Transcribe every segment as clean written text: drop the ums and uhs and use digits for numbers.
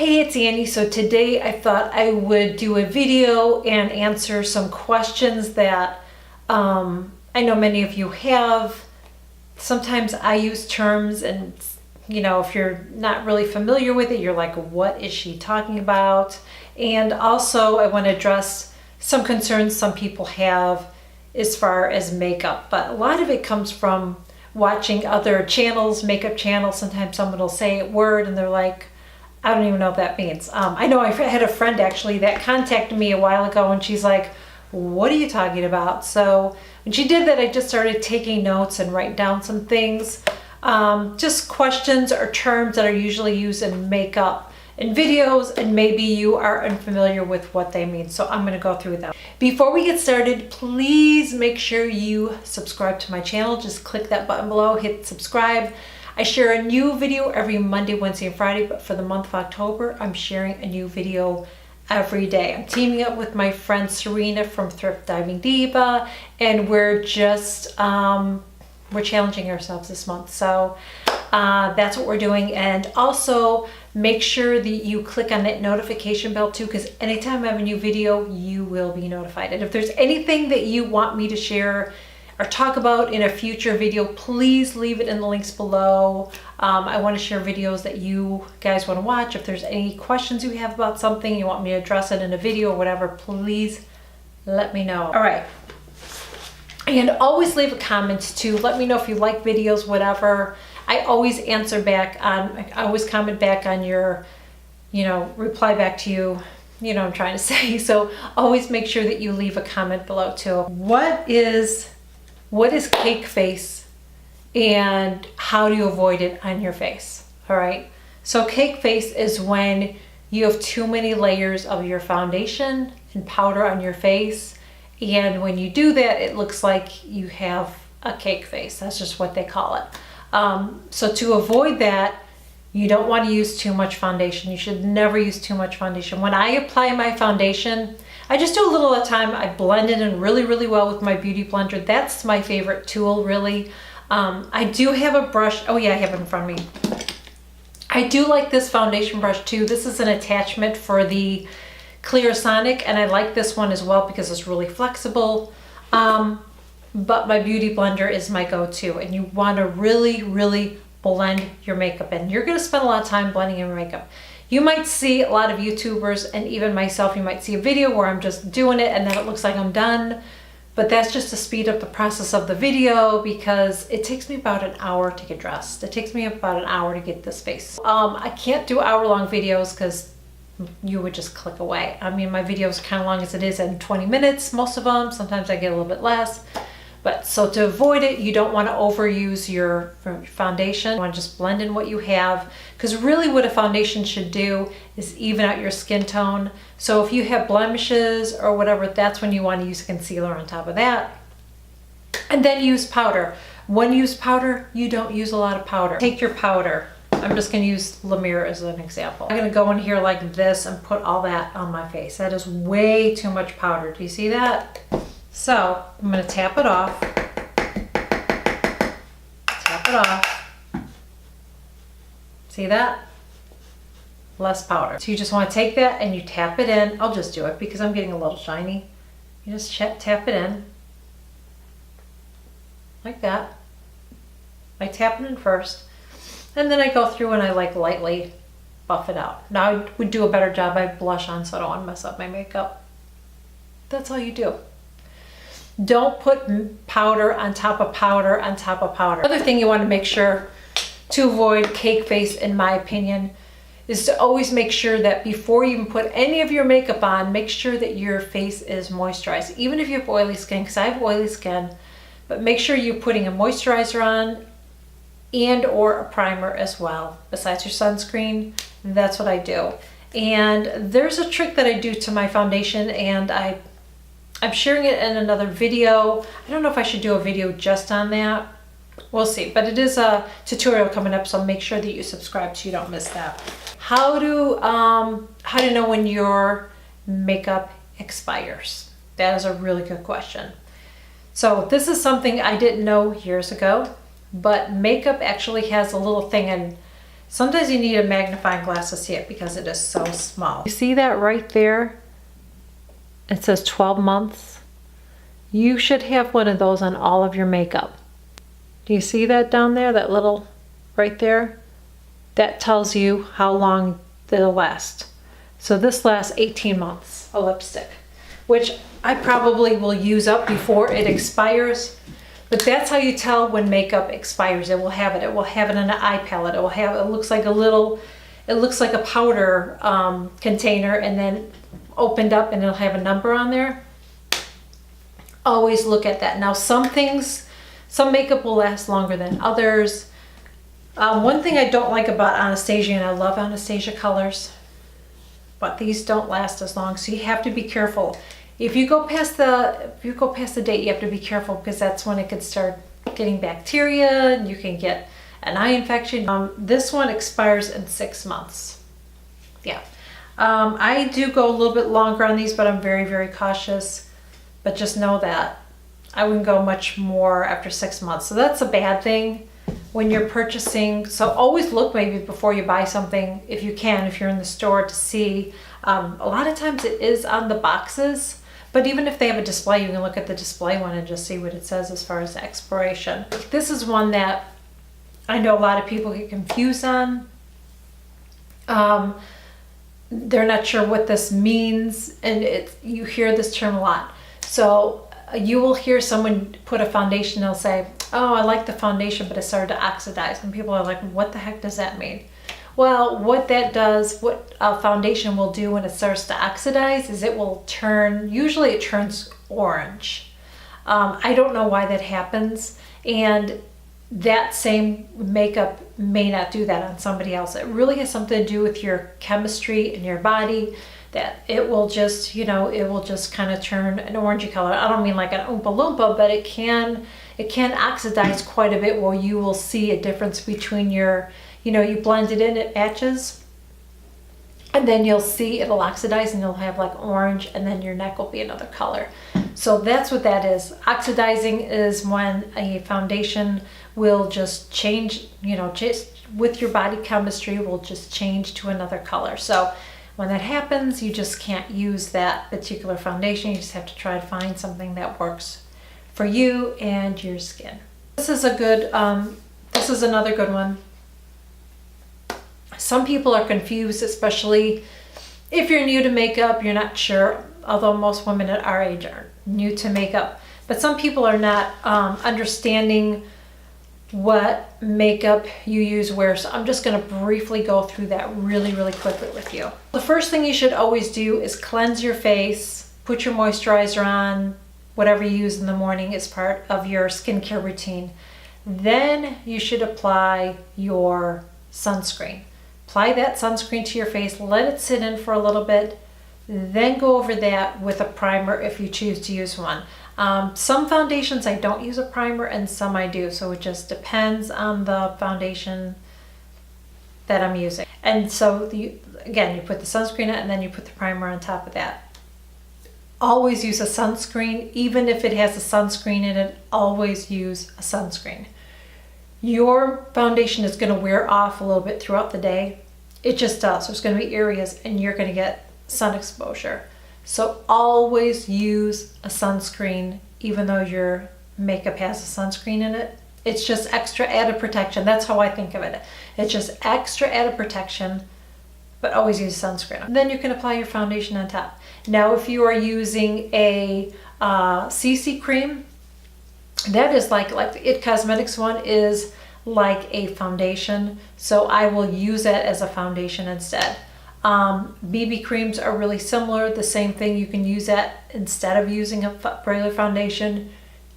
Hey, it's Annie. So today I thought I would do a video and answer some questions that I know many of you have. Sometimes I use terms and, if you're not really familiar with it, you're like, what is she talking about? And also I want to address some concerns some people have as far as makeup, but a lot of it comes from watching other channels, makeup channels. Sometimes someone will say a word and they're like, I don't even know what that means. I know I had a friend actually that contacted me a while ago and she's like, what are you talking about? So when she did that, I just started taking notes and writing down some things. Just questions or terms that are usually used in makeup in videos, and maybe you are unfamiliar with what they mean. So I'm going to go through them. Before we get started, please make sure you subscribe to my channel. Just click that button below, hit subscribe. I share a new video every Monday, Wednesday, and Friday, but for the month of October, I'm sharing a new video every day. I'm teaming up with my friend Serena from Thrift Diving Diva, and we're just, we're challenging ourselves this month. So that's what we're doing. And also make sure that you click on that notification bell too, because anytime I have a new video, you will be notified. And if there's anything that you want me to share or talk about in a future video, please leave it in the links below. I want to share videos that you guys want to watch. If there's any questions you have about something, you want me to address it in a video or whatever, please let me know. All right. And always leave a comment too. Let me know if you like videos, whatever. I always answer back on, I always comment back on your, reply back to you. You know what I'm trying to say. So always make sure that you leave a comment below too. What is cake face and how do you avoid it on your face? All right. So cake face is when you have too many layers of your foundation and powder on your face. And when you do that, it looks like you have a cake face. That's just what they call it. So to avoid that, you don't want to use too much foundation. You should never use too much foundation. When I apply my foundation, I just do a little at a time. I blend it in really, really well with my beauty blender. That's my favorite tool, really. I do have a brush. Oh yeah, I have it in front of me. I do like this foundation brush too. This is an attachment for the Clarisonic, and I like this one as well because it's really flexible. But my beauty blender is my go-to, and you want to really, really blend your makeup in. You're going to spend a lot of time blending your makeup. You might see a lot of YouTubers, and even myself, you might see a video where I'm just doing it and then it looks like I'm done. But that's just to speed up the process of the video, because it takes me about an hour to get dressed. It takes me about an hour to get this face. I can't do hour-long videos because you would just click away. I mean, my videos are kind of long as it is, in 20 minutes, most of them. Sometimes I get a little bit less. But so to avoid it, you don't want to overuse your foundation. You want to just blend in what you have, because really what a foundation should do is even out your skin tone. So if you have blemishes or whatever, that's when you want to use a concealer on top of that. And then use powder. When you use powder, you don't use a lot of powder. Take your powder. I'm just going to use La Mer as an example. I'm going to go in here like this and put all that on my face. That is way too much powder. Do you see that? So I'm going to tap it off. Tap it off. See that? Less powder. So you just want to take that and you tap it in. I'll just do it because I'm getting a little shiny. You just tap it in. Like that. I tap it in first. And then I go through and I like lightly buff it out. Now I would do a better job. I blush on so I don't want to mess up my makeup. That's all you do. Don't put powder on top of powder on top of powder. Another thing you want to make sure to avoid cake face, in my opinion, is to always make sure that before you even put any of your makeup on, make sure that your face is moisturized. Even if you have oily skin, because I have oily skin, but make sure you're putting a moisturizer on and or a primer as well, besides your sunscreen. That's what I do. And there's a trick that I do to my foundation, and I'm sharing it in another video. I don't know if I should do a video just on that. We'll see, but it is a tutorial coming up, so make sure that you subscribe so you don't miss that. How to know when your makeup expires? That is a really good question. So this is something I didn't know years ago, but makeup actually has a little thing, and Sometimes you need a magnifying glass to see it because it is so small. You see that right there? It says 12 months. You should have one of those on all of your makeup. Do you see that down there, that little right there? That tells you how long they'll last. So this lasts 18 months, a lipstick, which I probably will use up before it expires. But that's how you tell when makeup expires. It will have it. It will have it in an eye palette. It will have. It looks like a little. It looks like a powder container, and then opened up, and it'll have a number on there. Always look at that. Now, some makeup will last longer than others. One thing I don't like about Anastasia, and I love Anastasia colors, but these don't last as long. So you have to be careful. If you go past the date, you have to be careful because that's when it could start getting bacteria and you can get an eye infection. This one expires in 6 months. Yeah. I do go a little bit longer on these, but I'm very, very cautious. But just know that I wouldn't go much more after 6 months. So that's a bad thing when you're purchasing. So always look maybe before you buy something, if you can, if you're in the store, to see. A lot of times it is on the boxes. But even if they have a display, you can look at the display one and just see what it says as far as the expiration. This is one that I know a lot of people get confused on. They're not sure what this means, and you hear this term a lot. So you will hear someone put a foundation, they'll say, oh, I like the foundation, but it started to oxidize. And people are like, what the heck does that mean? Well, what that does, what a foundation will do when it starts to oxidize is it will turn, usually it turns orange. I don't know why that happens, and that same makeup may not do that on somebody else. It really has something to do with your chemistry in your body, that it will just, it will just kind of turn an orangey color. I don't mean like an Oompa Loompa, but it can oxidize quite a bit where you will see a difference between your, you blend it in, it matches, and then you'll see it'll oxidize and you'll have like orange, and then your neck will be another color. So that's what that is. Oxidizing is when a foundation will just change, just with your body chemistry will just change to another color. So when that happens, you just can't use that particular foundation. You just have to try to find something that works for you and your skin. This is another good one. Some people are confused, especially if you're new to makeup, you're not sure, although most women at our age are new to makeup. But some people are not understanding what makeup you use where. So I'm just going to briefly go through that really, really quickly with you. The first thing you should always do is cleanse your face, put your moisturizer on, whatever you use in the morning as part of your skincare routine. Then you should apply your sunscreen. Apply that sunscreen to your face, let it sit in for a little bit, then go over that with a primer if you choose to use one. Some foundations I don't use a primer and some I do, so it just depends on the foundation that I'm using. And so you put the sunscreen on and then you put the primer on top of that. Always use a sunscreen, even if it has a sunscreen in it, always use a sunscreen. Your foundation is going to wear off a little bit throughout the day. It just does. There's going to be areas and you're going to get sun exposure. So always use a sunscreen, even though your makeup has a sunscreen in it. It's just extra added protection. That's how I think of it. It's just extra added protection, but always use sunscreen. And then you can apply your foundation on top. Now, if you are using a CC cream, that is like the It Cosmetics one is like a foundation, so I will use that as a foundation instead. BB creams are really similar, the same thing. You can use that instead of using a regular foundation.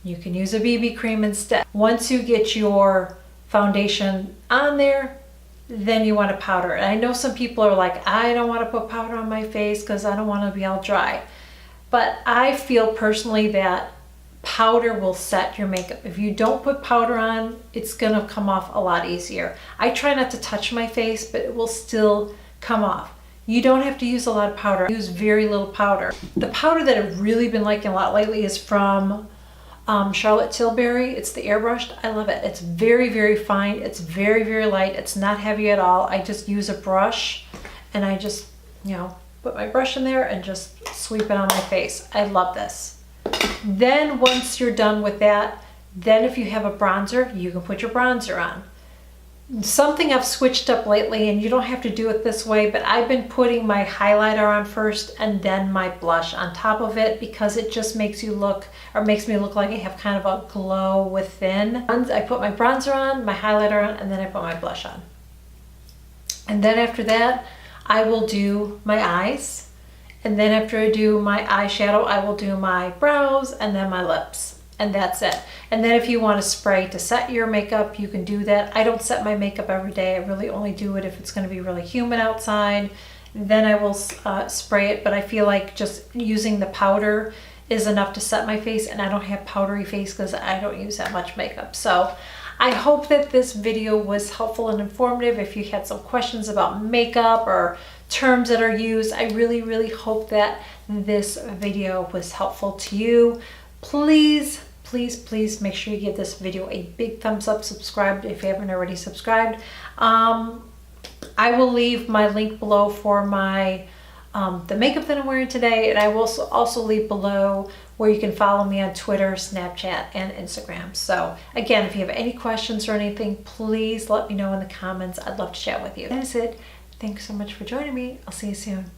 You can use a BB cream instead. Once you get your foundation on there, then you want to powder it. I know some people are like, I don't want to put powder on my face because I don't want to be all dry. But I feel personally that powder will set your makeup. If you don't put powder on, it's gonna come off a lot easier. I try not to touch my face, but it will still come off. You don't have to use a lot of powder. Use very little powder. The powder that I've really been liking a lot lately is from Charlotte Tilbury. It's the airbrushed. I love it. It's very, very fine. It's very, very light. It's not heavy at all. I just use a brush and I just, you know, put my brush in there and just sweep it on my face. I love this. Then once you're done with that, then if you have a bronzer, you can put your bronzer on. Something I've switched up lately, and you don't have to do it this way, but I've been putting my highlighter on first and then my blush on top of it because it just makes you look, or makes me look like I have kind of a glow within. I put my bronzer on, my highlighter on, and then I put my blush on. And then after that, I will do my eyes. And then after I do my eyeshadow, I will do my brows and then my lips. And that's it. And then if you want to spray to set your makeup, you can do that. I don't set my makeup every day. I really only do it if it's going to be really humid outside. Then I will spray it, but I feel like just using the powder is enough to set my face, and I don't have powdery face because I don't use that much makeup. So I hope that this video was helpful and informative. If you had some questions about makeup or terms that are used, I really, really hope that this video was helpful to you. Please, please, please make sure you give this video a big thumbs up, subscribe if you haven't already subscribed. I will leave my link below for my the makeup that I'm wearing today, and I will also leave below where you can follow me on Twitter, Snapchat, and Instagram. So again, if you have any questions or anything, please let me know in the comments. I'd love to chat with you. That is it. Thanks so much for joining me. I'll see you soon.